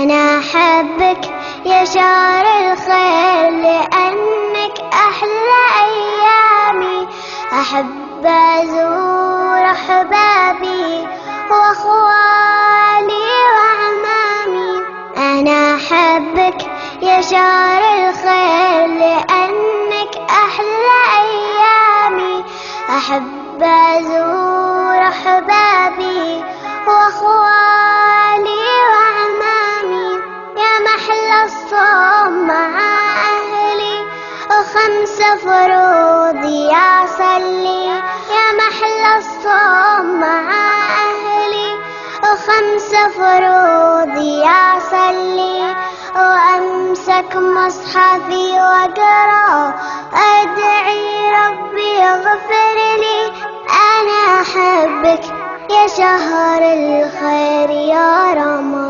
أنا أحبك يا شهر الخير لأنك أحلى أيامي. أحب أزور أحبابي وأخوالي وعمامي. أنا أحبك يا شهر الخير لأنك أحلى أيامي. أحب أزور أحبابي وأخوالي وعمامي. يا محلى الصوم مع أهلي و5 فروضي أصلي. يا محلى الصوم مع أهلي و5 فروضي أصلي. وأمسك مصحفي وأقرأ أدعي ربي يغفر لي. أنا أحبك يا شهر الخير يا رمضان.